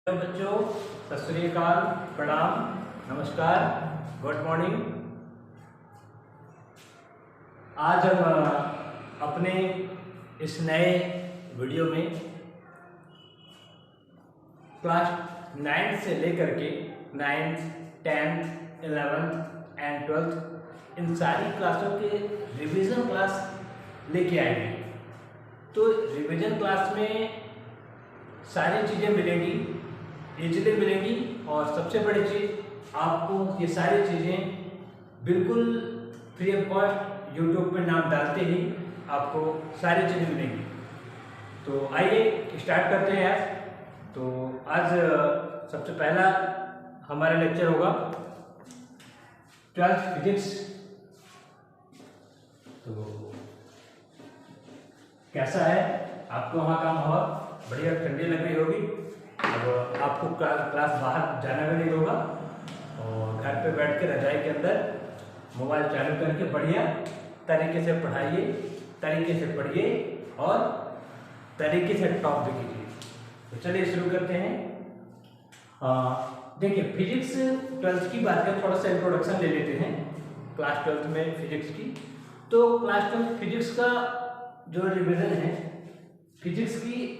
Hello बच्चों, सत श्री अकाल, प्रणाम, नमस्कार, गुड मॉर्निंग। आज हम अपने इस नए वीडियो में क्लास 9 से लेकर के 9th, 10th, 11th and 12th इन सारी क्लासों के रिवीजन क्लास लेके आएंगे। तो रिवीजन क्लास में सारी चीज़ें मिलेंगी, इजीली मिलेंगी और सबसे बड़ी चीज़ आपको ये सारी चीज़ें बिल्कुल फ्री ऑफ कॉस्ट यूट्यूब पे नाम डालते ही आपको सारी चीज़ें मिलेंगी। तो आइए स्टार्ट करते हैं आज। तो आज सबसे पहला हमारा लेक्चर होगा 12th फिजिक्स। तो कैसा है आपको वहाँ का माहौल? बढ़िया ठंडी लग रही होगी। अब आपको क्लास बाहर जाना भी नहीं होगा और घर पे बैठ के रजाई के अंदर मोबाइल चालू करके बढ़िया तरीके से पढ़ाइए, तरीके से पढ़िए और तरीके से टॉप भी कीजिए। तो चलिए शुरू करते हैं। देखिए, फिजिक्स 12th की बात करें, थोड़ा सा इंट्रोडक्शन ले लेते हैं क्लास 12th में फिजिक्स की। तो क्लास 12th फिजिक्स का जो रिवीजन है फिजिक्स की,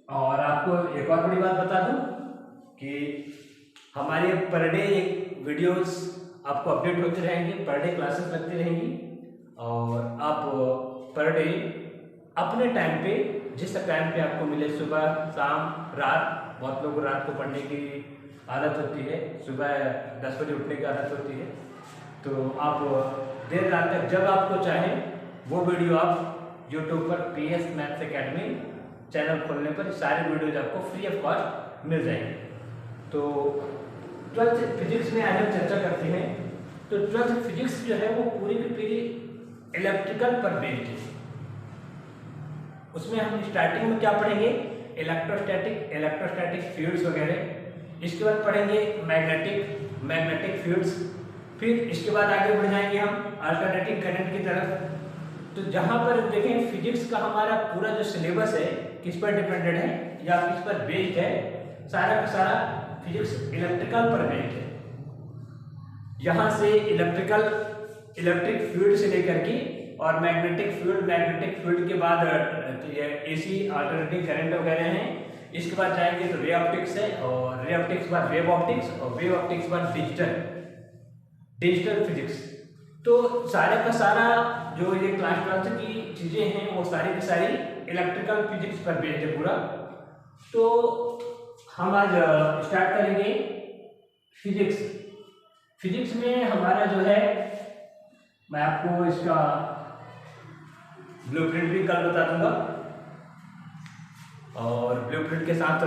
और आपको एक और बड़ी बात बता दूं कि हमारे पर डे वीडियोस आपको अपडेट होते रहेंगे, पर डे क्लासेस लगती रहेंगी और आप पर डे अपने टाइम पे, जिस टाइम पे आपको मिले, सुबह, शाम, रात, बहुत लोगों को रात को पढ़ने की आदत होती है, सुबह 10 बजे उठने की आदत होती है, तो आप देर रात तक जब आपको चाहे वो वीडियो आप यूट्यूब पर PS मैथ्स एकेडमी चैनल खोलने पर सारे वीडियोज आपको फ्री ऑफ कॉस्ट मिल जाएंगे। तो 12th फिजिक्स में आज हम चर्चा करते हैं। तो 12th फिजिक्स जो है वो पूरी की पूरी इलेक्ट्रिकल पर बेस्ड है। उसमें हम स्टार्टिंग में क्या पढ़ेंगे? इलेक्ट्रोस्टैटिक फील्ड्स वगैरह। इसके बाद पढ़ेंगे मैग्नेटिक फील्ड्स। फिर इसके बाद आगे बढ़ जाएंगे हम अल्टरनेटिंग करंट की तरफ। तो जहां पर देखें फिजिक्स का हमारा पूरा जो सिलेबस है किस पर डिपेंडेड है या किस पर बेस्ड है, सारा का सारा फिजिक्स इलेक्ट्रिकल पर बेस्ड है। यहाँ से इलेक्ट्रिक फील्ड से लेकर के और मैग्नेटिक फील्ड के बाद AC अल्टरनेटिंग करंट वगैरह हैं। इसके बाद जाएंगे तो रे ऑप्टिक्स है और रे ऑप्टिक्स के बाद वेव ऑप्टिक्स और वेव ऑप्टिक्स के बाद डिजिटल फिजिक्स। तो सारे का सारा जो ये क्लास 12th की चीजें हैं वो सारी की सारी इलेक्ट्रिकल फिजिक्स पर बेस्ड है पूरा। तो हम आज स्टार्ट करेंगे फिजिक्स में हमारा जो है, मैं आपको इसका ब्लूप्रिंट भी कल बता दूंगा और ब्लूप्रिंट के साथ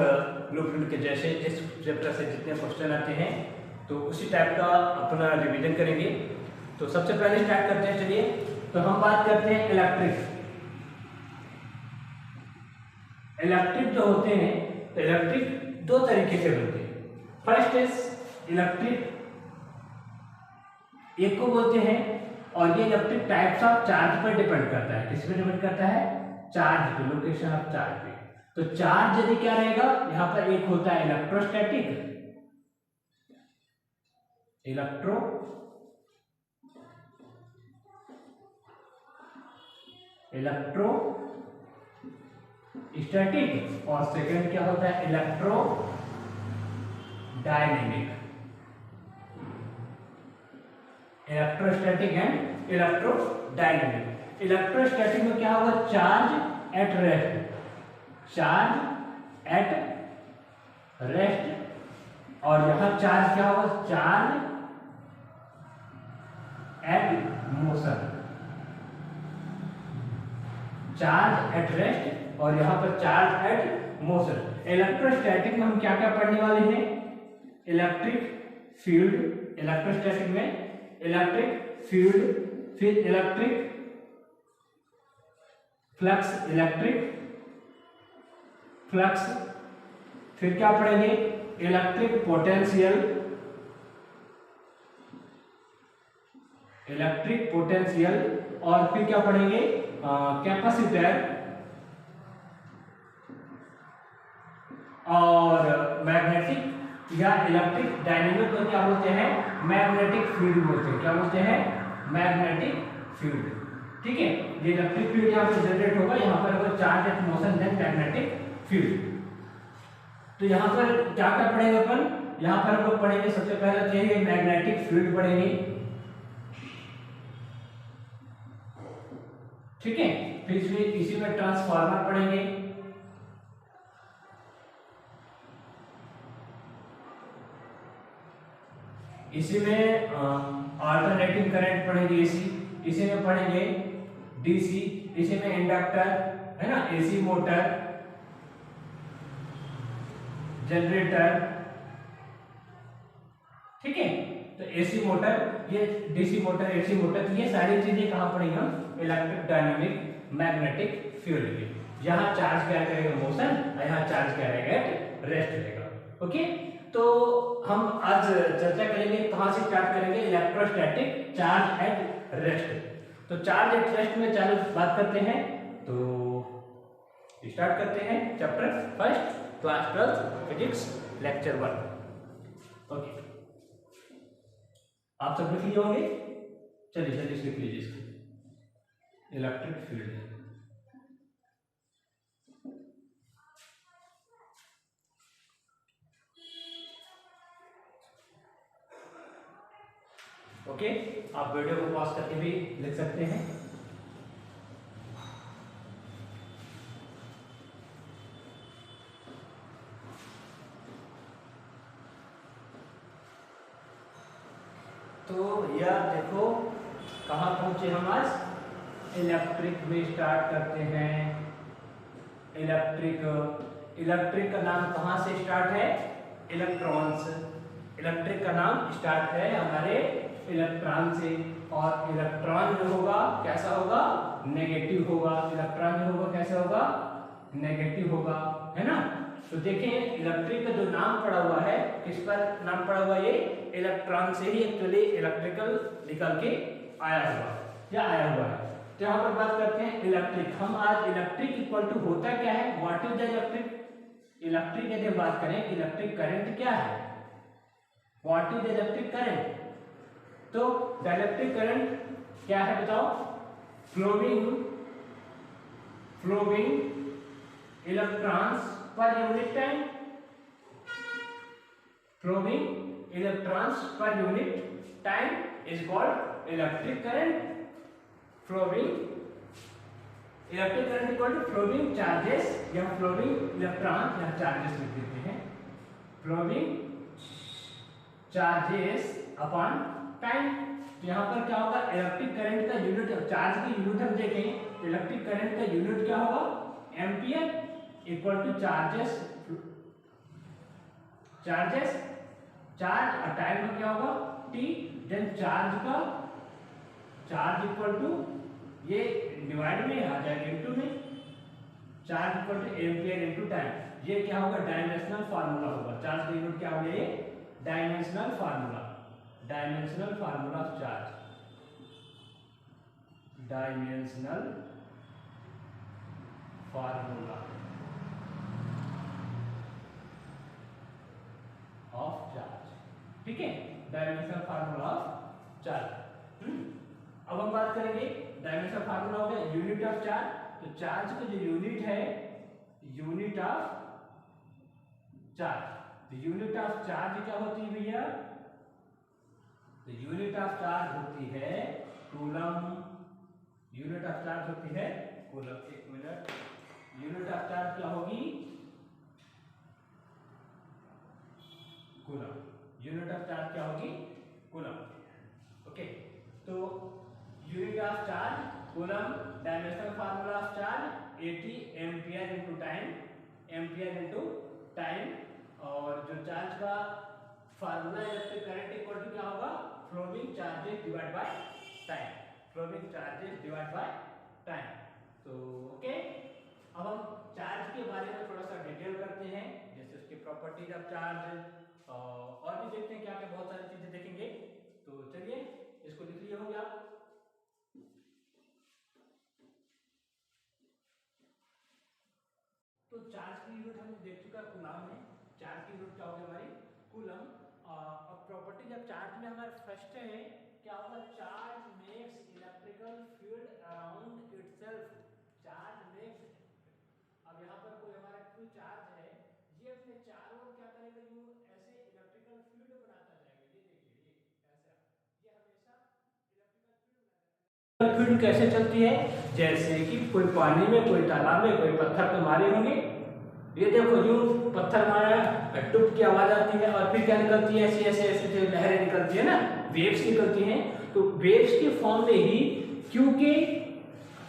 ब्लूप्रिंट के जैसे इस चैप्टर से जितने क्वेश्चन आते हैं तो उसी टाइप का अपना रिवीजन करेंगे। तो सबसे पहले स्टार्ट करते हैं। चलिए, तो हम बात करते हैं इलेक्ट्रिक जो होते हैं। तो इलेक्ट्रिक दो तरीके से होते हैं। फर्स्ट इज इलेक्ट्रिक, एक को बोलते हैं, और ये इलेक्ट्रिक टाइप्स ऑफ चार्ज पर डिपेंड करता है। किस पे डिपेंड करता है? चार्ज पे, लोकेशन ऑफ चार्ज पे। तो चार्ज यदि क्या रहेगा, यहां पर एक होता है इलेक्ट्रोस्टैटिक, स्टैटिक, और सेकंड क्या होता है? Electrostatic and electrodynamic. इलेक्ट्रोस्टैटिक में क्या होगा? चार्ज एट रेस्ट, और यहां चार्ज क्या होगा? Charge at motion. Charge at rest और यहां पर चार्ज एट मोशन। इलेक्ट्रोस्टैटिक में हम क्या क्या पढ़ने वाले हैं? इलेक्ट्रिक फील्ड, इलेक्ट्रोस्टैटिक में इलेक्ट्रिक फील्ड, फिर इलेक्ट्रिक फ्लक्स, फिर क्या पढ़ेंगे? इलेक्ट्रिक पोटेंशियल, और फिर क्या पढ़ेंगे? कैपेसिटर, और मैग्नेटिक या इलेक्ट्रिक डायनेमिक को क्या बोलते हैं, मैग्नेटिक फील्ड बोलते हैं। क्या बोलते हैं, मैग्नेटिक फील्ड। ठीक है, ये इलेक्ट्रिक फील्ड यहाँ पर जनरेट होगा, यहाँ पर होगा charge at motion then magnetic field. तो यहाँ पर क्या क्या पढ़ेंगे अपन, यहाँ पर हम लोग पढ़ेंगे सबसे पहले तो ये मैग्नेटिक फील्ड पढ़ेंगे। ठीक है, फिर इसी में ट्रांसफार्मर पढ़ेंगे, इसी में अल्टरनेटिंग करंट पढ़ेंगे एसी, इसी में पढ़ेंगे डीसी, इसी में इंडक्टर है ना, एसी मोटर, जनरेटर। ठीक है, तो एसी मोटर, ये डीसी मोटर, एसी मोटर, ये सारी चीजें कहां पढ़ेंगे हम, इलेक्ट्रिक डायनेमिक मैग्नेटिक फील्ड में। यहाँ चार्ज क्या करेगा, मोशन, और यहाँ चार्ज क्या रहेगा, रेस्ट रहेगा। ओके, तो हम आज चर्चा करेंगे, कहां से स्टार्ट करेंगे, इलेक्ट्रोस्टैटिक चार्ज एट रेस्ट। तो चार्ज एट रेस्ट में चालू बात करते हैं, तो स्टार्ट करते हैं chapter first, class 12 physics, lecture 1। Okay, आप सब लिख लिए होंगे, चलिए जल्दी से लिख लीजिए इसको, इलेक्ट्रिक फील्ड। ओके, आप वीडियो को पॉज करके भी लिख सकते हैं। तो यह देखो कहाँ पहुंचे हम आज, इलेक्ट्रिक में स्टार्ट करते हैं। इलेक्ट्रिक का नाम कहाँ से स्टार्ट है, इलेक्ट्रॉन्स। इलेक्ट्रिक का नाम स्टार्ट है हमारे इलेक्ट्रॉन से, और इलेक्ट्रॉन जो होगा कैसा होगा, नेगेटिव होगा। इलेक्ट्रॉन जो होगा कैसा होगा, नेगेटिव होगा, है ना। तो देखें इलेक्ट्रिक का जो नाम पड़ा हुआ है, किस पर नाम पड़ा हुआ, ये इलेक्ट्रॉन से ही एक्चुअली इलेक्ट्रिकल निकल के आया हुआ है। तो यहाँ पर बात करते हैं इलेक्ट्रिक। हम आज इलेक्ट्रिक इक्वल टू होता क्या है, what is the electric. Electric यदि बात करें, इलेक्ट्रिक करंट क्या है, what is the electric current. तो द इलेक्ट्रिक करंट क्या है बताओ, flowing electrons per unit time, flowing electrons per unit time is called electric current. Flowing electric current equal to flowing charges या flowing electron या charges लिख देते हैं, flowing charges upon time. तो यहाँ पर क्या होगा, इलेक्ट्रिक करंट का यूनिट, चार्ज की यूनिट हम देखें, इलेक्ट्रिक करंट का यूनिट क्या होगा, ampere equal to charges charge, और टाइम का क्या होगा, T. Then charge equal to, ये डिवाइड में आ जाएगा इनटू में, charge equal to ampere into time. ये क्या होगा, डायमेंशनल फार्मूला होगा। चार्ज का यूनिट क्या होगा, ये dimensional formula of charge, dimensional formula of charge. ठीक है, डायमेंशनल फार्मूला ऑफ चार्ज। अब हम बात करेंगे, डायमेंशनल फार्मूला हो गया यूनिट ऑफ चार्ज। तो चार्ज का जो यूनिट है, यूनिट ऑफ चार्ज, तो यूनिट ऑफ चार्ज क्या होती है भैया, तो यूनिट ऑफ चार्ज होती है कूलम। यूनिट ऑफ चार्ज होती है कूलम। एक मिनट, यूनिट ऑफ चार्ज क्या होगी, कूलम। यूनिट ऑफ चार्ज क्या होगी, कूलम। ओके, तो unit of charge coulomb, dimensional formula of charge 80 ampere into time, ampere into time. और जो चार्ज का formula electric current equal to क्या होगा, flowing charges divide by time, flowing charges divide by time. तो okay, अब हम charge के बारे में थोड़ा सा डिटेल करते हैं, जैसे उसकी प्रॉपर्टीज ऑफ चार्ज, और भी देखते हैं क्या क्या, बहुत सारी चीजें देखेंगे। तो चलिए इसको लिख लिए होंगे आप। तो चार्ज की यूनिट हमने देख चुका है कूलम में। चार्ज की यूनिट क्या होगी हमारी कूलम। और प्रॉपर्टी जब चार्ज में हमारे फर्स्ट है क्या होगा, charge makes electrical field around itself. Charge makes, अब यहाँ पर कोई हमारा क्यू चार्ज है, ये अपने चारों ओर क्या करेगा, यूं ऐसे इलेक्ट्रिकल फील्ड बनाता जाएगा। ये देखिए ये ऐसा, ये हमेशा इलेक्ट्रिकल फील्ड बनाता है। फील्ड कैसे चलती है, जैसे कि कोई पानी में, कोई तालाब में, कोई पत्थर पे मारे होंगे, ये देखो यूं पत्थर मारा, टुप की आवाज आती है और फिर क्या निकलती है, ऐसे ऐसे ऐसे लहरें निकलती है ना, वेव्स निकलती हैं। तो वेव्स के फॉर्म में ही, क्योंकि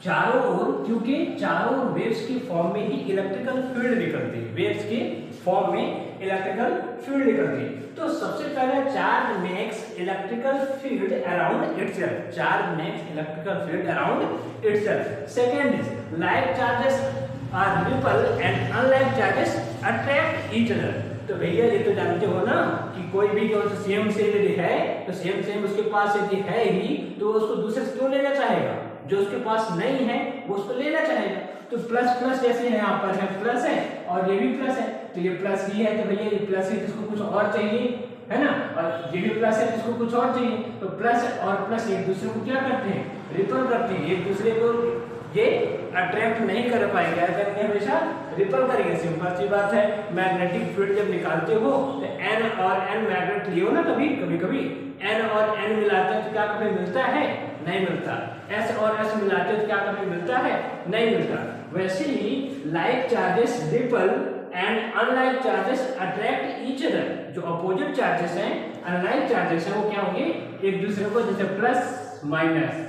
चारों ओर वेव्स की फॉर्म में ही इलेक्ट्रिकल फील्ड निकलती है, वेव्स के फॉर्म में इलेक्ट्रिकल फील्ड निकलती है। तो सबसे पहले charge makes electrical field around itself, charge makes electrical field around itself. Second is like charges are repel and unlike charges attract each other. तो भैया ये तो जानते हो ना कि कोई भी जो सेम यदि है तो सेम उसके पास यदि है ही तो उसको दूसरे से क्यों लेना चाहेगा, जो उसके पास नहीं है वो उसको लेना चाहेगा। तो प्लस प्लस जैसे है, यहाँ पर है प्लस है और ये भी प्लस है, तो ये प्लस ही है तो भैया ये प्लस है, जिसको कुछ और चाहिए है ना, और ये भी प्लस है जिसको कुछ और चाहिए। तो प्लस और प्लस एक दूसरे को क्या करते हैं, रिपल करते हैं, एक दूसरे को ये अट्रैक्ट नहीं कर पाएंगे, क्या करेंगे, हमेशा रिपल करेंगे। सिंपल सी बात है, मैग्नेटिक फील्ड जब निकालते हो तो एन और एन मैग्नेट लियो ना, कभी एन और एन मिलाते हैं तो क्या कभी मिलता है, नहीं मिलता। एस और एस मिलाते हैं तो क्या कभी मिलता है, नहीं मिलता। वैसे ही like charges repel and unlike charges attract each other. जो अपोजिट चार्जेस हैं, अनलाइक चार्जेस हैं, वो क्या होंगे, एक दूसरे को, जैसे प्लस माइनस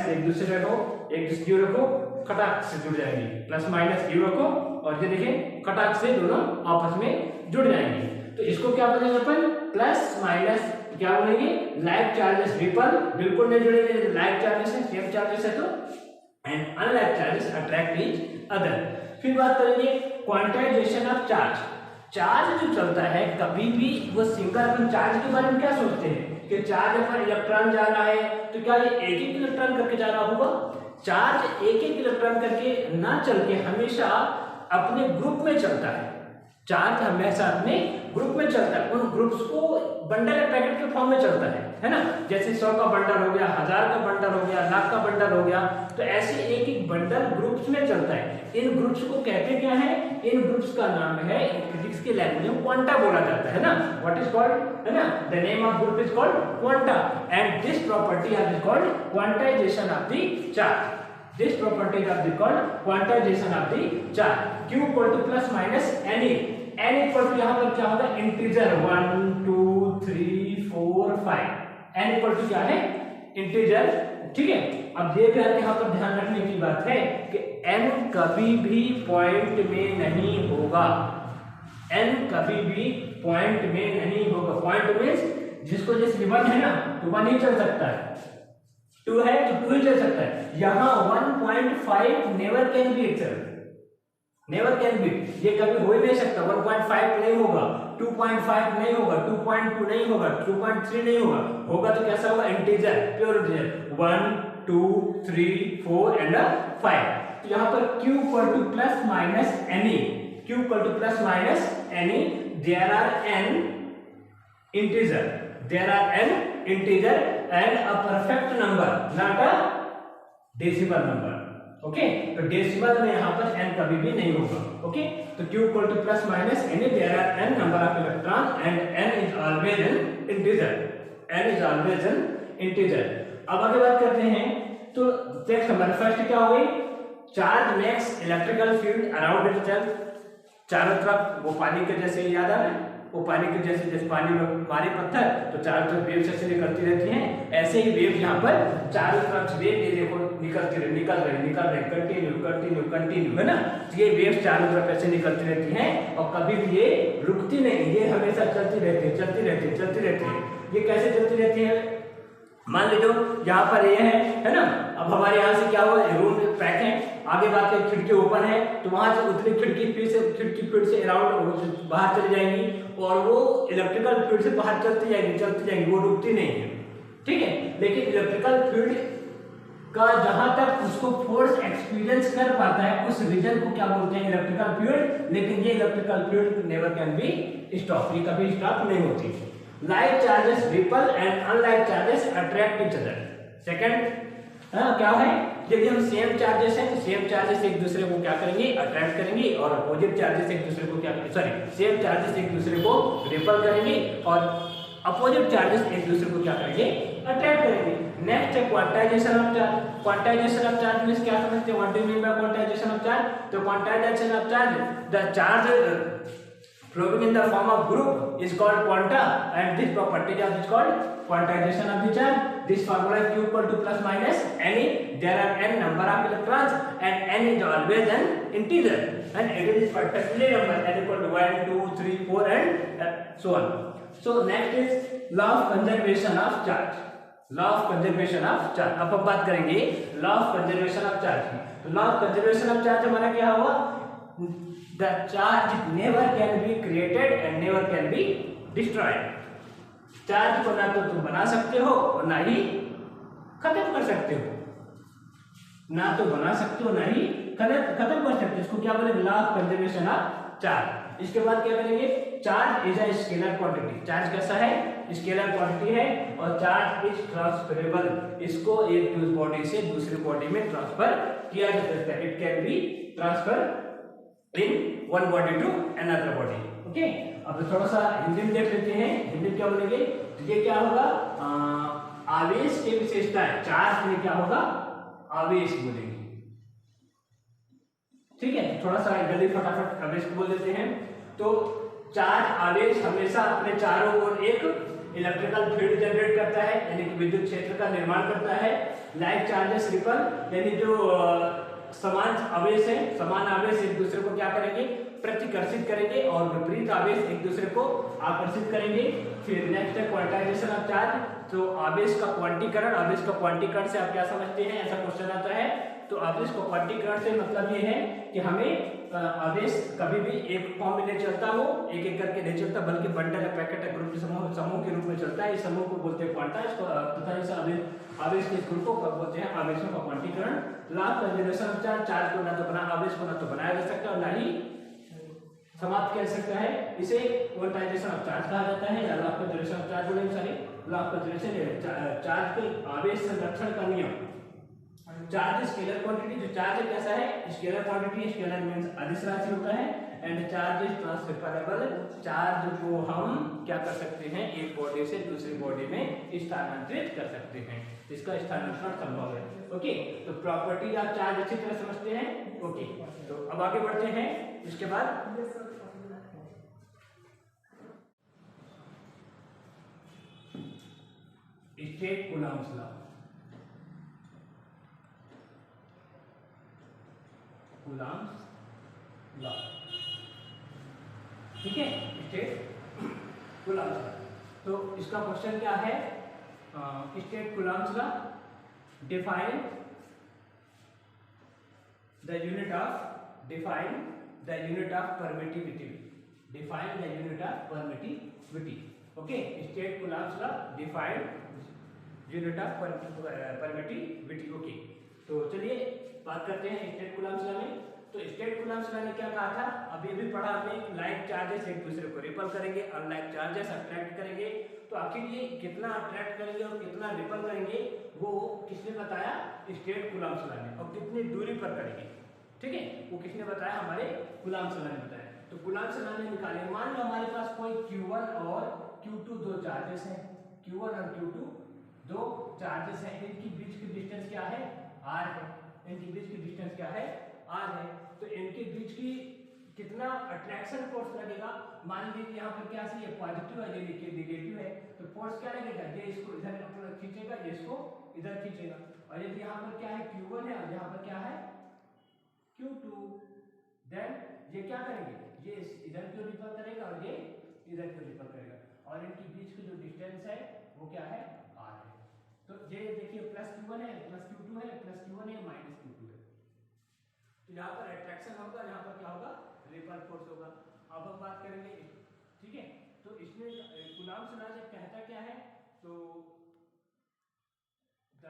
एक दूसरे को कटाक से जुड़ जाएंगे, प्लस माइनस यू रखो और ये देखिए कटाक से दोनों आपस में जुड़ जाएंगे। तो इसको क्या बोलेंगे अपन, प्लस माइनस क्या बोलेंगे, लाइक चार्जेस रिपल, बिल्कुल नहीं जुड़ेंगे, लाइक चार्जेस है, सेम चार्जेस है तो, and unlike charges attract each other. फिर बात करेंगे क्वांटाइजेशन ऑफ चार्ज। चार्ज जो चलता है कभी भी वो सिंगल, अपन चार्ज के बारे में क्या सोचते हैं कि चार्ज पर इलेक्ट्रॉन जा रहा है तो क्या ये एक एक इलेक्ट्रॉन करके जा रहा होगा। चार्ज एक एक इलेक्ट्रॉन करके ना चल के हमेशा अपने ग्रुप में चलता है। चार्ज हमेशा अपने ग्रुप में चलता है, उन ग्रुप्स को बंडल या पैकेट के फॉर्म में चलता है ना। जैसे 100 का बंडल हो गया, 1000 का बंडल हो गया, लाख का बंडल हो गया, तो ऐसे एक एक बंडल ग्रुप्स में चलता है। इन ग्रुप्स को कहते क्या है, इन ग्रुप्स का नाम है फिजिक्स के लैंग्वेज में क्वांटा बोला जाता है ना। व्हाट इज कॉल्ड, है ना, the name of group is called quanta and this property is called quantization of the charge. This property is called quantization of the charge. Q equal to plus minus n equal to यहाँ पर क्या होगा, integer 1 2 3 4 5, n equal to क्या है, integer, ठीक है। अब ये भी यहाँ पर ध्यान रखने की बात है कि n कभी भी पॉइंट में नहीं होगा, n कभी भी पॉइंट में नहीं होगा। पॉइंट मींस जिसको जैसे 1 है ना तो 1 ही चल सकता है, 2 है तो 2 ही चल सकता है। यहाँ 1.5 never can be itself, never can be, ये कभी हो ही नहीं सकता। 1.5 नहीं होगा, 2.5 नहीं होगा, 2.2 नहीं होगा, 2.3 नहीं होगा तो कैसा होगा, इंटीजर, प्योर इंटीजर, 1 2 3 4 एंड 5। तो यहाँ पर Q equal to plus minus any, Q equal to plus minus any, there are n integer, there are n integer and a perfect number, not a decimal number. Okay, तो decimal में यहाँ पर n कभी भी नहीं होगा। Okay, तो Q equal to plus minus n, there are n number of electrons and n is always an integer, n is always an integer। अब आगे बात करते हैं, तो देख हमारे फर्स्ट क्या हो गई, charge makes electrical field around itself. चारों तरफ वो पानी के जैसे, याद आ रहा है, वो पानी के जैसे पानी में मारे पत्थर तो चारों तरफ वेव्स ऐसे निकलती रहती हैं, ऐसे ही वेव यहाँ पर चारों तरफ वेव ये देखो निकल रहे कंटिन्यू है ना। तो ये वेव्स चारों तरफ ऐसे निकलती रहती हैं और कभी भी ये रुकती नहीं, ये हमेशा चलती रहती है। ये कैसे चलती रहती है, मान लीजिए यहाँ पर ये है ना, अब हमारे यहाँ से क्या हुआ, रूम पैक है, आगे बात करें खिड़की ओपन है तो वहां से उतनी खिड़की फील्ड से अराउंड बाहर चली जाएंगी और वो इलेक्ट्रिकल फील्ड से बाहर चलती जाएंगी, वो रुकती नहीं है, ठीक है। लेकिन इलेक्ट्रिकल फील्ड का जहां तक उसको फोर्स एक्सपीरियंस कर पाता है उस रीजन को क्या बोलते हैं, इलेक्ट्रिकल फील्ड। लेकिन ये electrical field never can be stop, ये कभी स्टॉप नहीं होती। Like charges repel and unlike charges attract each other. Second क्या है, यदि हम सेम चार्जेस हैं तो सेम चार्जेस एक दूसरे को क्या करेंगे, अट्रैक्ट करेंगे, और अपोजिट चार्जेस एक दूसरे को क्या, सॉरी सेम चार्जेस एक दूसरे को रिपल करेंगे और अपोजिट चार्जेस एक दूसरे को क्या करेंगे, अट्रैक्ट करेंगे। नेक्स्ट है quantization of charge. Quantization of charge means क्या समझते हैं, what do you mean by quantization of charge? तो quantization of charge, the charge flowing in the form of group is called quanta, and this property is called quantization of the charge. This formula is q equal to plus minus any. There are n number of electrons and n is always an integer and it is particular number n equal to 1 2 3 4 and so on. So next is law of conservation of charge. Law of conservation of charge. अब हम बात करेंगे law of conservation of charge की। तो law of conservation of charge हमारा क्या हुआ, the charge never can be created and never can be destroyed। Charge को ना तो तुम बना सकते हो और ना ही खत्म कर सकते हो, ना तो बना सकते हो ना ही खत्म कर सकते हो। इसको क्या बोलेंगे, law of conservation of charge. इसके बाद क्या करेंगे, charge is a scalar quantity. Charge कैसा है, स्केलर क्वांटिटी है और चार्ज इज ट्रांसफरेबल। इसको एक बॉडी से दूसरी बॉडी में ट्रांसफर किया जा सकता है। It can be transfer in one body to another body। Okay, अब थोड़ा सा हिंदी में देख लेते हैं। हिंदी में क्या बोलेंगे, तो ये क्या होगा, आवेश की विशेषता है। चार्ज में क्या होगा, आवेश बोलेंगे। ठीक है, थोड़ा सा जल्दी फटाफट आवेश को बोल देते हैं। तो चार्ज आवेश हमेशा अपने चारों ओर एक इलेक्ट्रिकल फील्ड जनरेट करता है, यानी कि विद्युत क्षेत्र का निर्माण करता है। लाइक चार्जेस रिपल, यानी जो समान आवेश है, समान आवेश एक दूसरे को क्या करेंगे, प्रतिकर्षित करेंगे और विपरीत आवेश एक दूसरे को आकर्षित करेंगे। फिर नेक्स्ट है क्वांटाइजेशन ऑफ चार्ज। तो आवेश का क्वांटीकरण, आवेश का क्वांटीकरण से आप क्या समझते हैं, ऐसा क्वेश्चन आता है। तो आवेश को क्वांटीकरण से मतलब ये है कि हमें आवेश कभी भी एक फॉर्म में नहीं चलता, वो एक एक करके नहीं चलता, बल्कि बंडल है, पैकेट है, ग्रुप समूह के रूप में चलता है। इस समूह को बोलते हैं क्वांटा। इसको तथा इस आवेश के ग्रुप को बोलते हैं आवेशों का क्वांटीकरण। Law of conservation of charge, charge को ना तो बना, आवेश को ना तो बनाया जा सकता और ना ही समाप्त किया जा सकता है। इसे क्वांटाइजेशन ऑफ चार्ज कहा जाता है या law of conservation of charge बोलेंगे। Sorry, law of conservation charge के आवेश संरक्षण का नियम। चार्ज स्केलर क्वांटिटी, जो चार्ज कैसा है, स्केलर क्वांटिटी, स्केलर मींस अदिश राशि होता है। And charge is transferable, charge को हम क्या कर सकते हैं, एक बॉडी से दूसरी बॉडी में स्थानांतरित कर सकते हैं, इसका स्थानांतरण संभव है। ओके, तो प्रॉपर्टी ऑफ चार्ज अच्छी तरह समझते हैं। ओके, तो अब आगे बढ़ते हैं। इसके बाद state coulomb's law. Coulomb's law, ठीक है, स्टेट कूलम्ब्स लॉ। तो इसका क्वेश्चन क्या है, state coulomb's law define the unit of permittivity। define the unit of permittivity। okay, state Coulomb's law define unit of permittivity। okay, तो चलिए बात करते हैं स्टेट कूलम्ब्स लॉ में। तो स्टेट कूलम्ब्स लॉ ने क्या कहा था, अभी भी पढ़ा हमने, लाइक चार्जेस एक दूसरे को रिपल करेंगे, अनलाइक चार्जेस अट्रैक्ट करेंगे। तो आखिर ये कितना अट्रैक्ट करेंगे और कितना रिपल करेंगे, वो किसने बताया, स्टेट कूलम्ब्स लॉ ने। और कितनी दूरी पर करेंगे, ठीक है, वो किसने बताया, हमारे कूलम्ब्स लॉ ने बताया। तो कूलम्ब्स लॉ ने निकाले, मान लो हमारे पास कोई Q1 और Q2 दो चार्जेस हैं, Q1 और Q2 दो चार्जेस हैं, इनकी बीच की डिस्टेंस क्या है, r है। इनकी बीच की डिस्टेंस क्या है, r है। तो इनके बीच की कितना अट्रैक्शन फोर्स लगेगा, मान लीजिए यहाँ पर क्या है, ये पॉजिटिव है, ये नेगेटिव है, तो फोर्स क्या लगेगा, ये इसको इधर खींचेगा, ये इसको इधर खींचेगा। और यदि यहाँ पर क्या है, Q1 है और यहाँ पर क्या है, Q2, देन ये क्या करेंगे, ये इधर क्यों रिपल करेगा और ये इधर क्यों रिपल करेगा, और इनके बीच की जो डिस्टेंस है वो क्या है, r है। तो ये देखिए प्लस Q1 है, प्लस Q2 है, प्लस Q1 है, माइनस Q2 है। तो यहाँ पर अट्रैक्शन होगा, यहाँ पर क्या होगा, रिपल फोर्स होगा। अब हम बात करेंगे, ठीक है। तो इसमें कूलम्ब्स लॉ कहता क्या है, तो द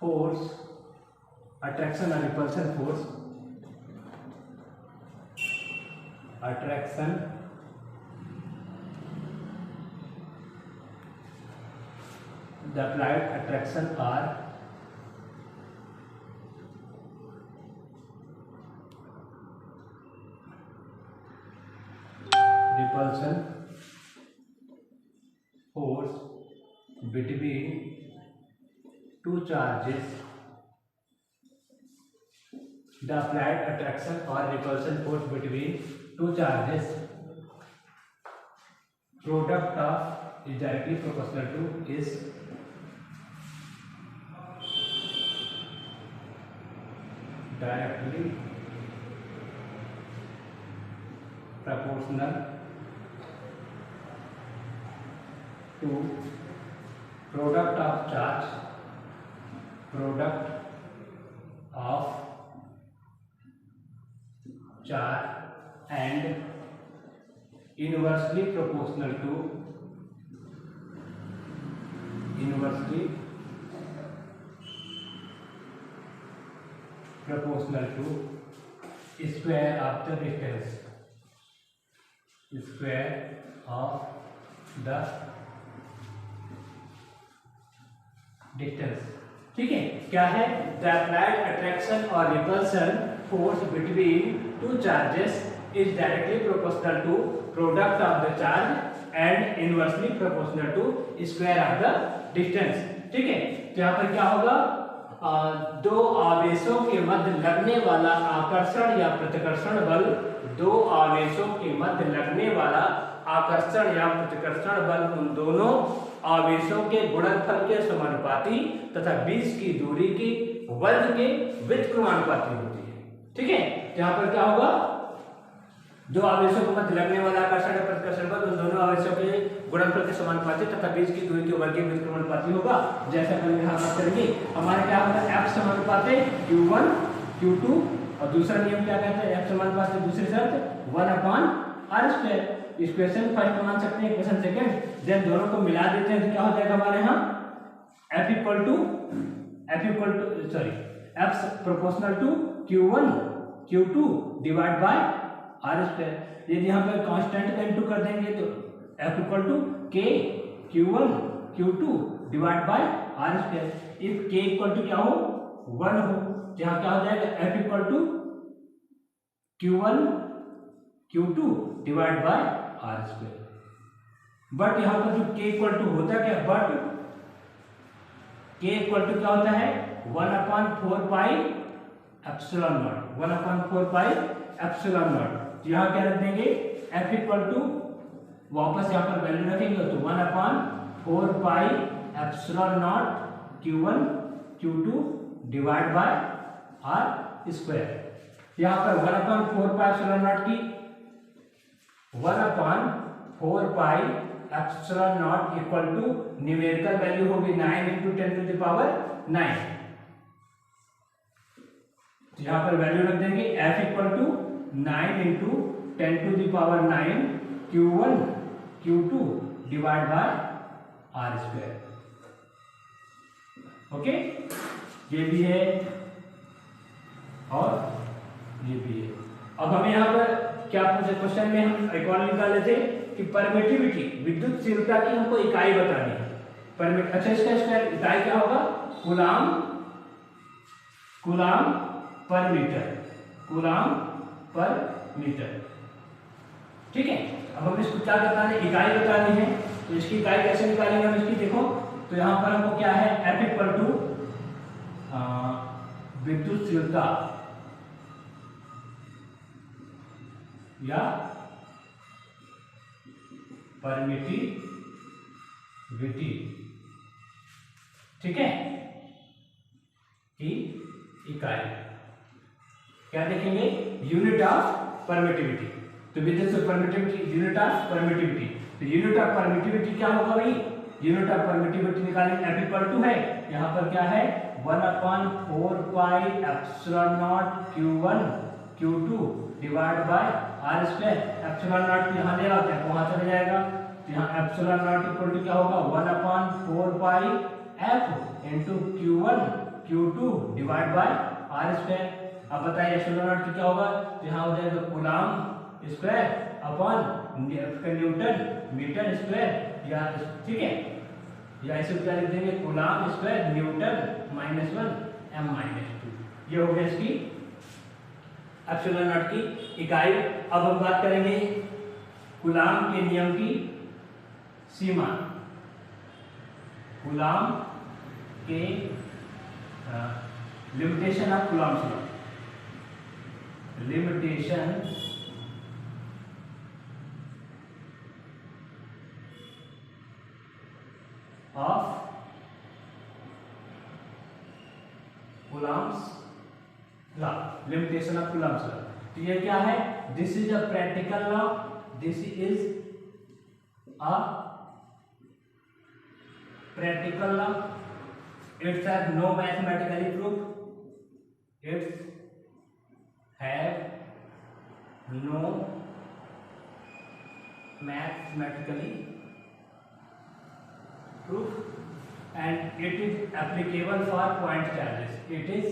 फोर्स, अट्रैक्शन और repulsion force, attraction the applied attraction or repulsion force between two charges. The applied attraction or repulsion force between two charges product of is directly proportional to is directly proportional to product of charge, product of charge and inversely proportional to square of the distance, square of the distance. ठीक है, क्या है? The applied attraction or repulsion force between two charges is directly proportional to product of the charge and inversely proportional to square of the distance. ठीक है, तो यहाँ पर क्या होगा? दो आवेशों के मध्य लगने वाला आकर्षण या प्रतिकर्षण बल, दो आवेशों के मध्य लगने वाला आकर्षण या प्रतिकर्षण बल उन दोनों आवेशों के गुणनफल के समानुपाती तथा बीच की दूरी की वर्ग के व्युत्क्रमानुपाती होती है। ठीक है, यहाँ पर क्या होगा? दो आवेशों के मध्य लगने वाला आकर्षण या प्रतिकर्षण बल उन दोनों आवेशों के गुणनफल के समानुपाती तथा बीच की दूरी के वर्ग के व्युत्क्रमानुपाती होगा। जैसे अपन यहाँ बात करेंगे, हमारे क्या होगा? F समानुपाती Q1 Q2 और दूसरा नियम क्या कहता है? F समानुपाती दूसरी शर्त 1/r²। इक्वेशन फर्स्ट मान सकते हैं, इक्वेशन सेकंड, देन दोनों को मिला देते हैं तो क्या हो जाएगा हमारे यहाँ? F proportional to Q1 Q2 divide by r²। यदि यहाँ पे कांस्टेंट का इंटू कर देंगे तो F equal to K Q1 Q2 divide by r²। If K equal to क्या हो? 1 हो, तो यहाँ क्या हो जाएगा? F equal to Q1 Q2 divide by r²। But यहाँ पर जो K इक्वल टू होता क्या? बट K इक्वल टू क्या होता है? 1/4 pi epsilon not, 1/4 pi epsilon not. यहाँ क्या रख देंगे? F इक्वल टू, वापस यहाँ पर वैल्यू रखेंगे तो 1/4 pi epsilon naught Q1 Q2 divide by r²। यहाँ पर 1/4 पाई एप्सिलॉन नॉट की 1/4 pi epsilon naught equal to numerical value होगी 9 × 10⁹ 9। तो यहाँ पर वैल्यू रख देंगे F equal to 9 × 10⁹ Q1 Q2 divide by r²। Okay, ये भी है और ये भी है। अब हमें यहाँ पर क्या पूछे? क्वेश्चन में हम एक और निकाले थे कि परमिटिविटी, विद्युतशीलता की हमको इकाई बतानी है। अच्छा, इसका इकाई क्या होगा? कूलाम पर मीटर। ठीक है, अब हम इसको क्या बताने? इकाई बतानी है। तो इसकी इकाई कैसे निकालेंगे हम इसकी? देखो, तो यहाँ पर हमको क्या है? F इक्वल टू विद्युतशीलता या परमिटिविटी। ठीक है, की इकाई क्या देखेंगे? Unit of permittivity. तो विद्युत परमिटिविटी, यूनिट ऑफ परमिटिविटी। तो यूनिट ऑफ परमिटिविटी क्या होगा भाई? यूनिट ऑफ परमिटिविटी निकालेंगे। F इक्वल टू है, यहाँ पर क्या है? 1/4 pi epsilon naught Q1 Q2 divide by r²। Epsilon not यहाँ ले आते हैं, वहां चले जाएगा, तो यहाँ एप्सिलॉन नॉट इक्वल टू क्या होगा? 1/4 पाई F into Q1 Q2 divide by R square. अब बताइए एप्सिलॉन नॉट की क्या होगा, तो यहाँ हो जाएगा coulomb square upon newton metre square, या ठीक है, या इसे क्या लिख देंगे कूलम्ब स्क्वायर न्यूटन -1 m-2। ये हो गया इसकी एप्सिलॉन नॉट की इकाई। अब हम बात करेंगे कूलम्ब के नियम की सीमा। कूलम्ब के limitation of coulomb law, limitation of coulomb's law, limitation of coulomb's law. तो ये क्या है, this is a practical law, this is a practical law, it has no mathematically proof, it have no mathematically proof, and it is applicable for point charges, it is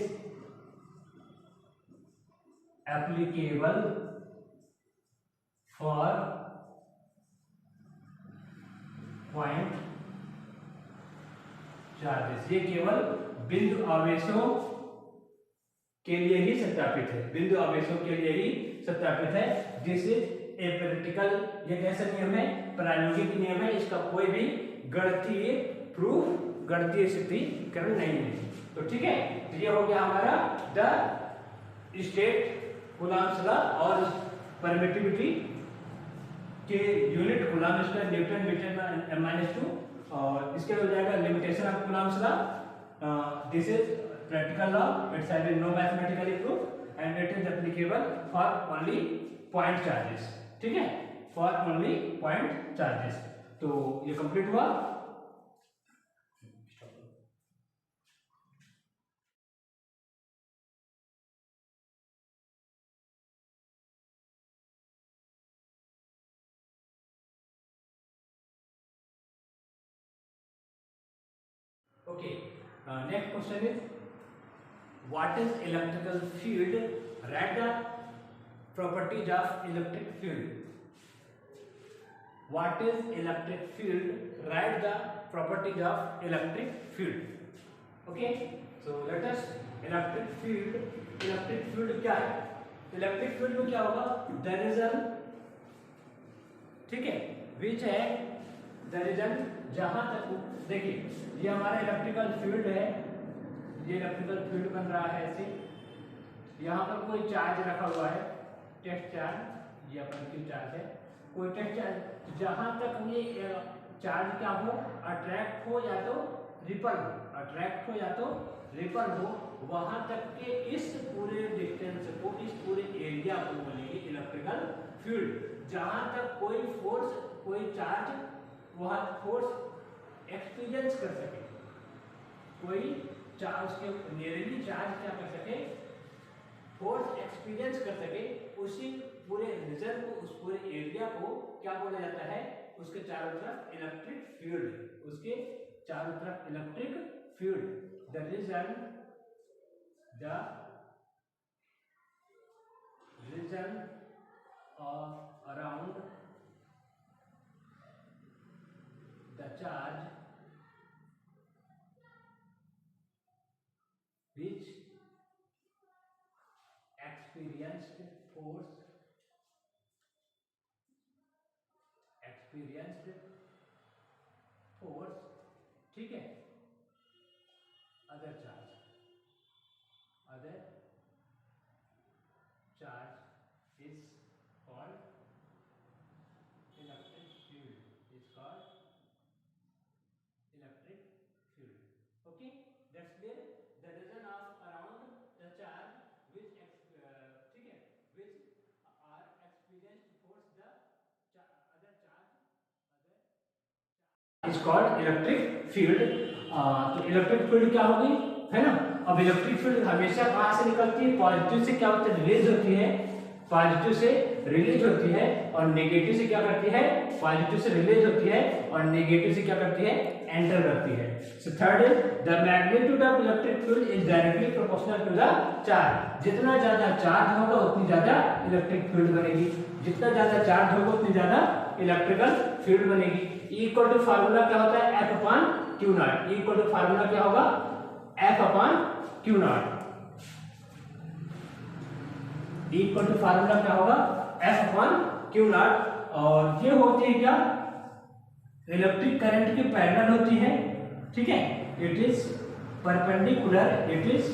applicable for point charges. ये केवल बिंदु आवेशों के लिए ही सत्यापित है, बिंदु आवेशों के लिए ही सत्यापित है। दिस इज ए प्रैक्टिकल, ये कैसा नियम है, प्रायोगिक नियम है, इसका कोई भी गणितीय प्रूफ, गणितीय सिद्धीकरण नहीं है। तो ठीक है, तो ये हो गया हमारा द स्टेट कूलम्ब्स लॉ और परमिटिविटी के unit coulomb square newton metre m-2, और इसके हो जाएगा limitation of coulomb's law, this is practical law, it's have no mathematically proof and it is applicable for only point charges. ठीक है, for only point charges. तो ये complete हुआ। Okay, next question is, what is electrical field? Write the properties of electric field. What is electric field? Write the properties of electric field. Okay, so let us electric field क्या है? Electric field में क्या होगा? There is a, ठीक है, which है there is a, जहां तक देखिए ये हमारा इलेक्ट्रिकल फील्ड है, ये इलेक्ट्रिकल फील्ड बन रहा है ऐसे, यहाँ पर कोई चार्ज रखा हुआ है, टेस्ट चार्ज, ये अपन चार्ज है, कोई टेस्ट चार्ज, जहां तक ये चार्ज क्या हो, अट्रैक्ट हो या तो रिपल हो, अट्रैक्ट हो या तो रिपल हो, वहां तक के इस पूरे डिस्टेंस को, इस पूरे एरिया को बोलेंगे इलेक्ट्रिकल फील्ड। जहां तक कोई फोर्स, कोई चार्ज वहां फोर्स एक्सपीरियंस कर सके, कोई चार्ज के नियरली चार्ज क्या कर सके, फोर्स एक्सपीरियंस कर सके, उसी पूरे रीजन को, उस पूरे एरिया को क्या बोला जाता है, उसके चारों तरफ इलेक्ट्रिक फील्ड, उसके चारों तरफ electric field. The region around the charge which experienced force, ठीक है, other charge is called electric field, okay, that's clear. The region of around the charge which ठीक है, which are experienced force the other charge is called electric field। तो electric field क्या होगी, है ना। अब इलेक्ट्रिक फील्ड हमेशा कहां से निकलती है, पॉजिटिव से क्या होता है, रेज होती है, पॉजिटिव से रिलीज होती है और नेगेटिव से क्या करती है, पॉजिटिव से रिलीज होती है और नेगेटिव से क्या करती है, एंटर करती है। So third is the magnitude of electric field is directly proportional to the charge. जितना ज्यादा चार्ज होगा उतनी ज्यादा इलेक्ट्रिक फील्ड बनेगी, जितना ज्यादा चार्ज होगा उतनी ज्यादा इलेक्ट्रिकल फील्ड बनेगी। E इक्वल टू फार्मूला क्या होता है, F upon Q naught. E equal to formula क्या होगा, F upon Q naught. E equal to formula क्या होगा, F अपॉन क्यू नॉट। और ये होती है क्या, इलेक्ट्रिक करंट की पैरेलल होती है, ठीक है। It is perpendicular, it is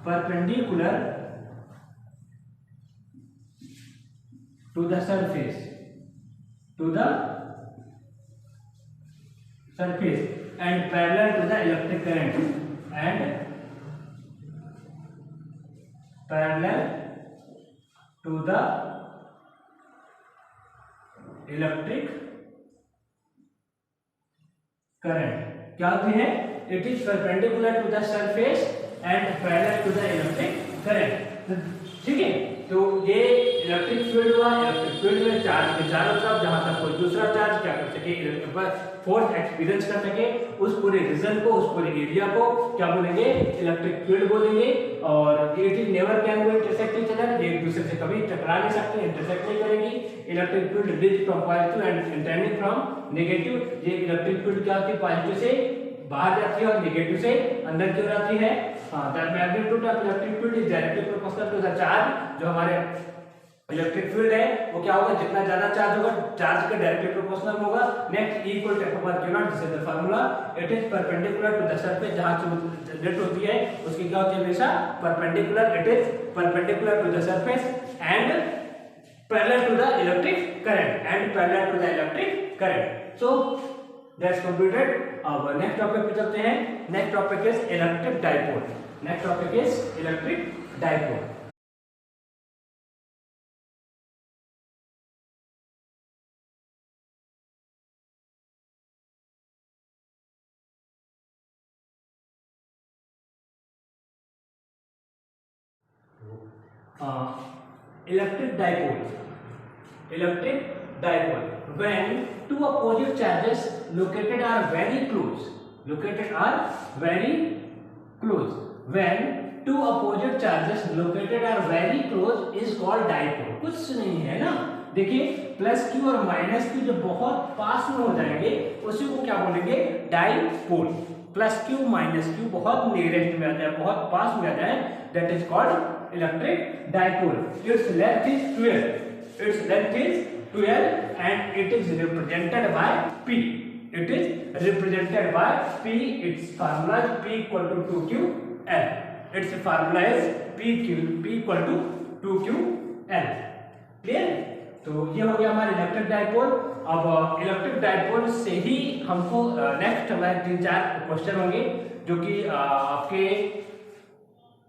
perpendicular to the surface, to the surface and parallel to the electric current and parallel to the electric current। क्या होती है, it is perpendicular to the surface and parallel to the electric current। ठीक है, तो ये electric field हुआ। Electric field में charge के चारों तरफ जहां तक कोई दूसरा चार्ज क्या कर सके, फोर्स एक्सपीरियंस कर सके, उस पूरे रीजन को, उस पूरे एरिया को क्या बोलेंगे, इलेक्ट्रिक फील्ड बोलेंगे। और it is never can be intersect each other, ये एक दूसरे से कभी टकरा नहीं सकते, इंटरसेक्ट नहीं करेगी। Electric field release from positive and interning from negative. ये इलेक्ट्रिक फील्ड क्या होती है, पॉजिटिव से बाहर जाती है और नेगेटिव से अंदर की ओर आती है। The magnitude of electric field is directly proportional to the charge. जो हमारे इलेक्ट्रिक फील्ड है वो क्या होगा, जितना ज्यादा चार्ज होगा चार्ज के डायरेक्टली प्रोपोर्शनल होगा। Next E equal to F upon Q naught, this is the formula. It is perpendicular to the surface, जहां से जनरेट होती है उसकी क्या होती है, हमेशा perpendicular. It is perpendicular to the surface and parallel to the electric current, and parallel to the electric current. So that's completed. अब नेक्स्ट टॉपिक पे चलते हैं। Next topic is electric dipole. Next topic is electric dipole. Electric dipole. Electric dipole. When two opposite charges located are very close. Located are very close. When two opposite charges located are very close is called dipole. कुछ नहीं है ना, देखिए plus Q और minus Q जो बहुत पास में हो जाएंगे उसी को क्या बोलेंगे, dipole. Plus Q minus Q बहुत नियरेस्ट में आ जाए, बहुत पास में आ जाए, that is called electric dipole. Its length is 12. Its length is 12 and it is represented by P. It is represented by P. Its formula is P equal to 2qL. Its formula is P equal to 2qL. Clear? तो ये हो गया हमारा electric dipole. अब electric dipole से ही हमको next हमारे 3-4 question होंगे जो कि आपके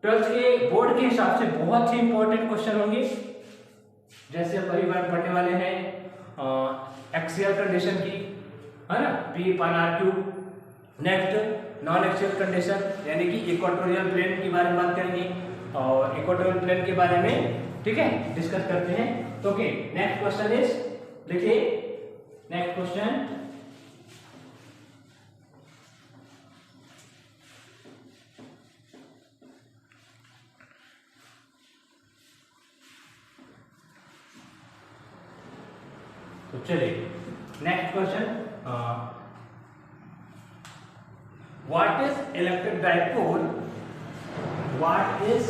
12th के बोर्ड के हिसाब से बहुत ही इंपॉर्टेंट क्वेश्चन होंगे। जैसे अभी बार पढ़ने वाले हैं एक्सियल कंडीशन की, है ना, P upon R cube. Next non axial condition यानी कि इक्वेटोरियल प्लेन के बारे में बात करेंगे और इक्वेटोरियल प्लेन के बारे में, ठीक है, डिस्कस करते हैं। तो ओके, नेक्स्ट क्वेश्चन इज, देखिए नेक्स्ट क्वेश्चन, तो चलिए next question, what is electric dipole, what is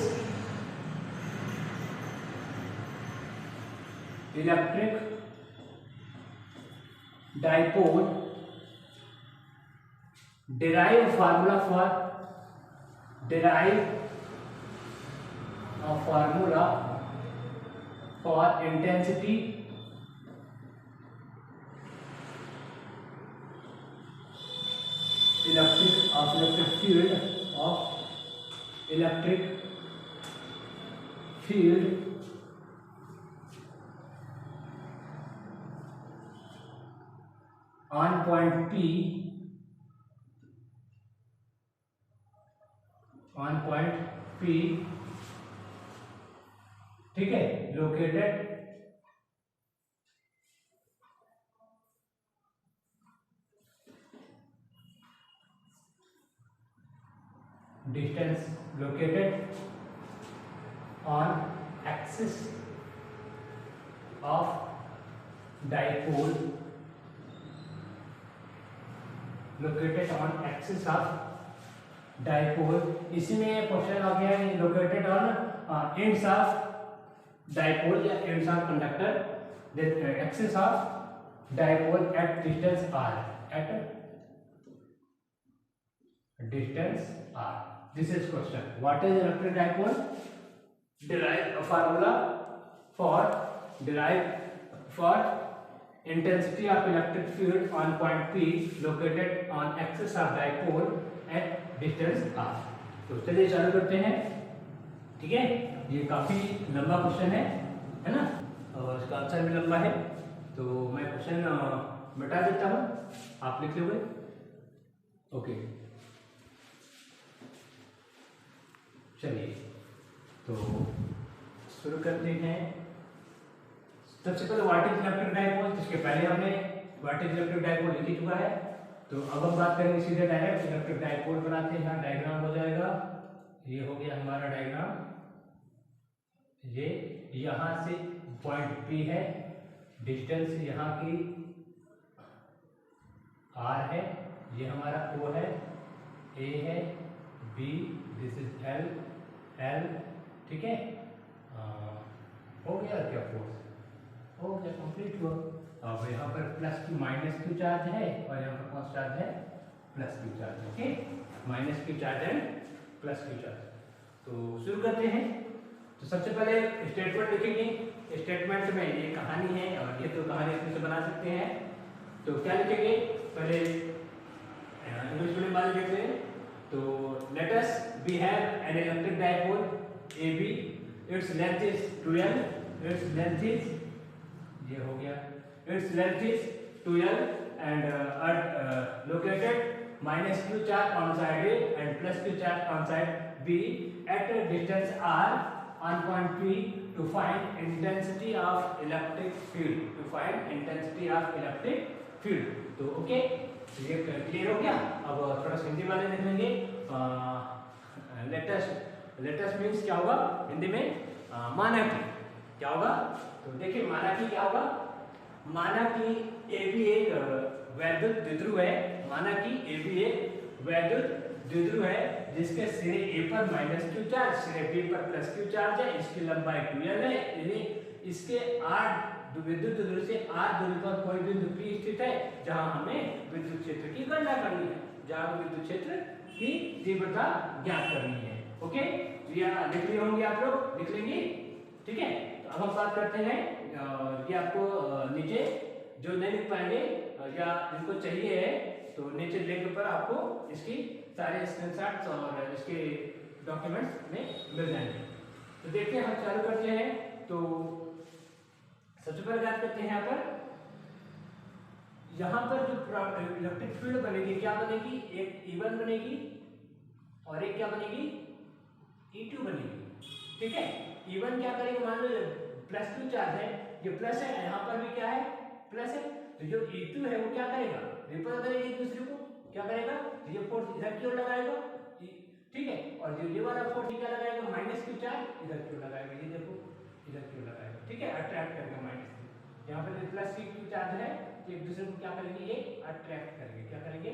electric dipole, derive formula for intensity electric field on point P ठीक है, located distance located on axis of dipole located on axis of dipole. इसी में question आ गया है located on ends of dipole या ends of conductor that axis of dipole at distance r at distance r. This is question. What is electric dipole? Derive a formula for intensity of electric field on point P located on axis of dipole at distance r. तो चलिए चालू करते हैं. ठीक है, ये काफी लंबा क्वेश्चन है ना, और इसका आंसर भी लंबा है, तो मैं क्वेश्चन मिटा देता हूँ, आप लिख लोगे. ओके, चलिए तो शुरू करते हैं. सबसे पहले व्हाट इज इलेक्ट्रिक डाइपोल, जिसके पहले हमने व्हाट इज इलेक्ट्रिक डाइपोल लिख ही चुका है. तो अब हम बात करेंगे सीधे डायरेक्ट इलेक्ट्रिक डाइपोल बनाते हैं. यहाँ डायग्राम हो जाएगा, ये हो गया हमारा डायग्राम. ये यहाँ से पॉइंट P है, डिस्टेंस यहाँ की R है, ये हमारा O है, A है, B, दिस इज L, ठीक है. हो गया क्या, फोर्स हो गया, कंप्लीट हुआ. अब यहाँ पर plus Q minus Q charge है, और यहाँ पर कौन सा चार्ज है, plus Q charge. Okay, minus Q charge and plus Q charge. तो शुरू करते हैं. तो सबसे पहले स्टेटमेंट लिखेंगे. स्टेटमेंट में ये कहानी है, और ये तो कहानी अपने से बना सकते हैं. तो क्या लिखेंगे, पहले इंग्लिश मीडियम वाले लिखते हैं. तो let us we have an electric dipole AB, its length is 12, its length is, ये हो गया, its length is 12 and located minus q charge on side A and plus q charge on side B at a distance r on point P to find intensity of electric field, to find intensity of electric field. तो okay, ये clear हो गया. अब थोड़ा हिंदी वाले देख लेंगे. Latest means क्या होगा हिंदी में, माना कि क्या होगा. तो देखिए माना कि क्या होगा, माना कि ए भी एक वैद्युत द्विध्रुव है. माना कि ए भी एक वैद्युत द्विध्रुव है जिसके सिरे ए पर माइनस क्यू चार्ज, सिरे बी पर प्लस क्यू चार्ज है. इसकी लंबाई 12 है, यानी इसके r विद्युत द्विध्रुव से r दूरी पर कोई बिंदु P स्थित है जहां हमें विद्युत क्षेत्र की गणना करनी है, जहां विद्युत क्षेत्र की तीव्रता ज्ञात करनी है. ओके, ये लिख लिए होंगे आप लोग, लिख लेंगे. ठीक है, तो अब हम बात करते हैं. ये आपको नीचे जो नहीं लिख पाएंगे या जिनको चाहिए है, तो नीचे लिंक पर आपको इसकी सारे स्क्रीनशॉट्स और इसके डॉक्यूमेंट्स में मिल जाएंगे. तो देखते हैं, हम चालू करते हैं. तो सबसे पहले बात करते हैं यहाँ पर जो इलेक्ट्रिक फील्ड बनेगी, क्या बनेगी, एक E1 बनेगी और एक क्या बनेगी, E2 बनेगी. ठीक है, E1 क्या करेगा, मान लो प्लस क्यू चार्ज है, ये प्लस है, यहाँ पर भी क्या है, प्लस है. तो जो E2 है वो क्या करेगा, रिपल करेगा एक दूसरे को. क्या करेगा, ये फोर्स इधर की ओर लगाएगा. ठीक है, और जो ये वाला फोर्स क्या लगाएगा, माइनस क्यू चार्ज इधर की ओर लगाएगा. ये देखो इधर की ओर लगाएगा. ठीक है, अट्रैक्ट करेगा माइनस. यहाँ पर प्लस क्यू चार्ज है, तो एक दूसरे को क्या करेंगे, ये अट्रैक्ट करेंगे. क्या करेंगे,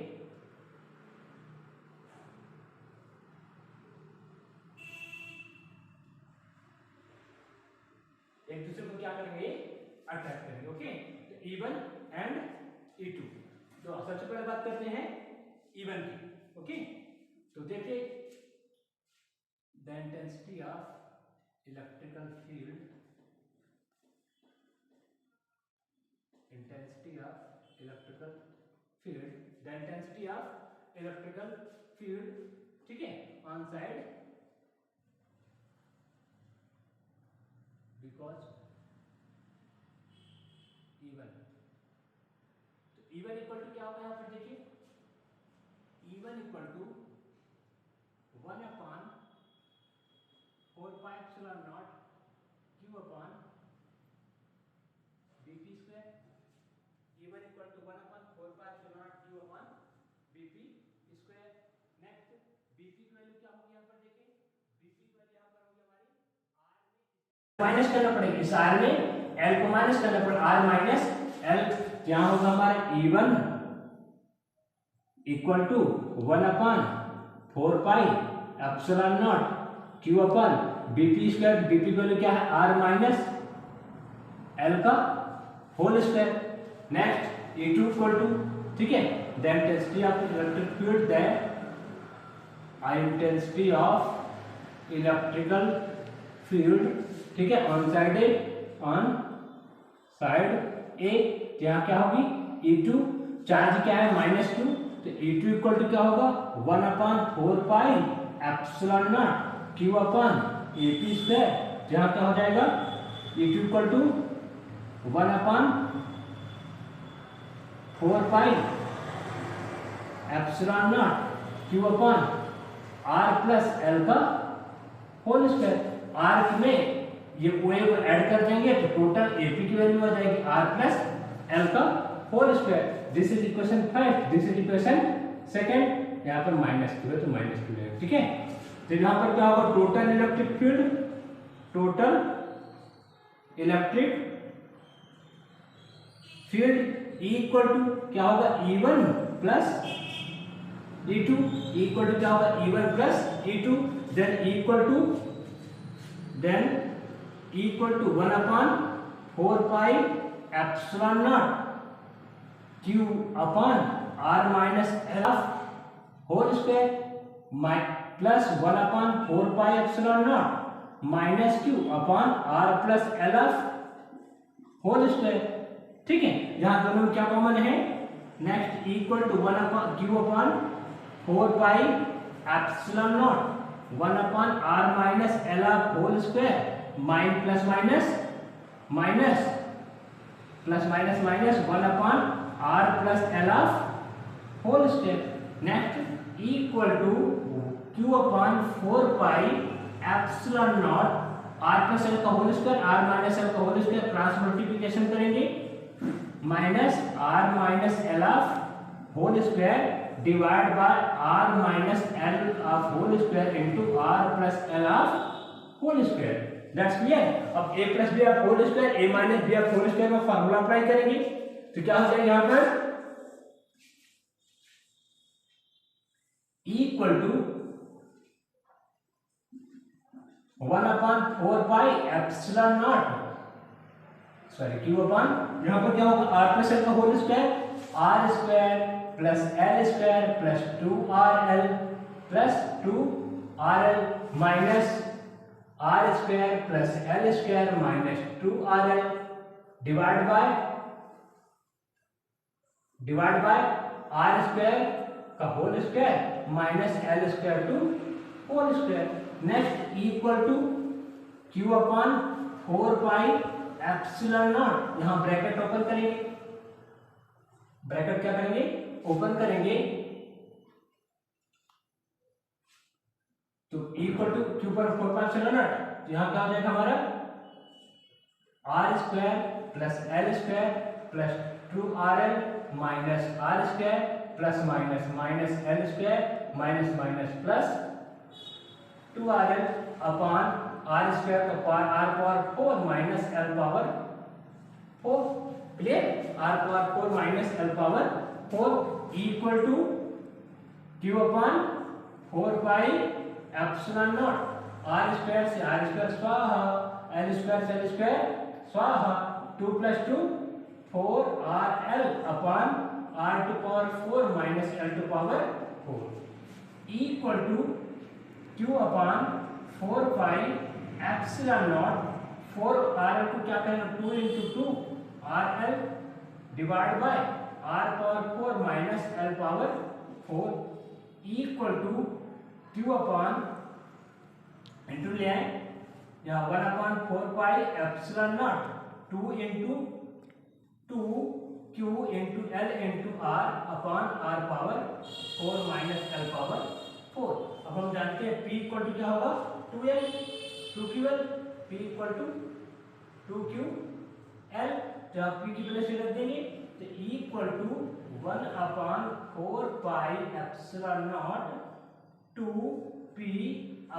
एक दूसरे को क्या करेंगे, अट्रैक्ट करेंगे. ओके, तो E1 एंड E2. तो सबसे पहले बात करते हैं E1 की. ओके, तो देखिए the intensity of electrical field, intensity of electrical field, the intensity of electrical field. ठीक है, on side because E1. तो E1 इक्वल टू क्या होगा, यहाँ पर देखिए E1 equal to 1/4 pi epsilon naught Q minus करना पड़ेगा, इस आर में एल को माइनस करना पड़ेगा, आर माइनस एल, यहाँ होगा हमारा E1 equal to 1/4πε0 Q upon BP square, BP value क्या है आर माइनस एल का whole square. Next E2 equal to, ठीक है, the intensity of electric field, the intensity of electrical field, ठीक है, ऑन साइड ए, यहाँ क्या होगी E2, चार्ज क्या है -2, तो E2 इक्वल टू क्या होगा 1/4πε0 Q अपन AP स्क्वायर, जहाँ क्या हो जाएगा E2 equal to 1/4πε0 Q upon R plus L का होल स्क्वायर। आर में ये पूरे को ऐड कर देंगे तो टोटल एपी की वैल्यू आ जाएगी आर प्लस एल का whole square. This is equation first, this is equation second, यहाँ पर -2 है तो -2 है, ठीक है। तो यहाँ पर क्या होगा total electric field, total electric field equal to क्या होगा E1 plus E2, equal to क्या होगा E1 plus E2, then equal to 1/4πε0 Q upon R minus L whole square plus 1/4πε0 minus Q upon R plus L whole square, ठीक है। यहाँ दोनों में क्या कॉमन है, next equal to Q upon 4πε0 1/R minus L whole square plus minus 1/R plus L whole square. Next equal to Q upon 4πε0 R plus L का whole square, R minus L का whole square, cross multiplication करेंगे minus R minus L whole square divide by R minus L whole square into R plus L whole square. That's clear. अब a plus B of whole square, a minus B of whole square में formula apply करेंगे तो क्या हो जाएगा यहाँ पर equal to 1/4πε0 sorry Q upon यहाँ पर क्या होगा R प्लस एल का whole square, R square plus L square plus 2RL plus 2RL minus R square plus L square minus 2RL divide by R square का whole square minus L square to whole square. Next equal to Q upon 4πε0, यहाँ bracket open करेंगे, bracket क्या करेंगे open करेंगे तो equal to Q पर 4πε0, यहाँ क्या हो जाएगा हमारा R square plus L square plus 2RL minus R square plus minus L square minus plus 2RL upon R square का power R power 4 minus L power 4, clear, R power 4 minus L power 4 equal to Q upon 4πε0 R square से R square स्वाहा, L square से L square स्वाहा, 2 + 2 4RL upon R to power 4 minus L to power 4 equal to Q upon 4πε0 4RL को क्या करेंगे 2 × 2 RL divide by R power 4 minus L power 4 equal to Q upon into ले आए यहाँ 1/4πε0 2 × 2Q × L × R upon R power 4 minus L power 4। अब हम जानते हैं P इक्वल टू क्या होगा 2L 2QL, P equal to 2QL, जब P की वैल्यू से रख देंगे तो equal to 1/4πε0 2P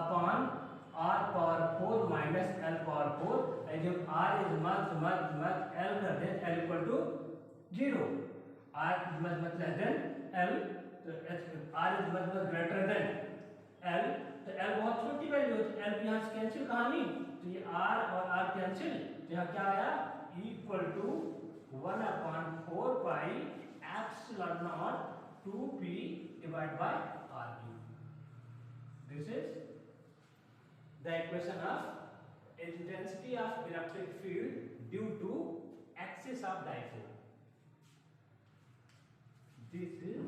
upon r power 4 minus l power 4 and if r is much l कर दें l equal to 0, r is much less than l, तो r is much greater than l, तो l बहुत छोटी value है, तो l यहाँ से कैंसिल कहाँ नहीं, तो ये r और r कैंसिल, तो यहाँ क्या आया equal to 1/4 pi epsilon naught 2p divided by r cube. This is the equation of intensity of electric field due to axis of dipole. This is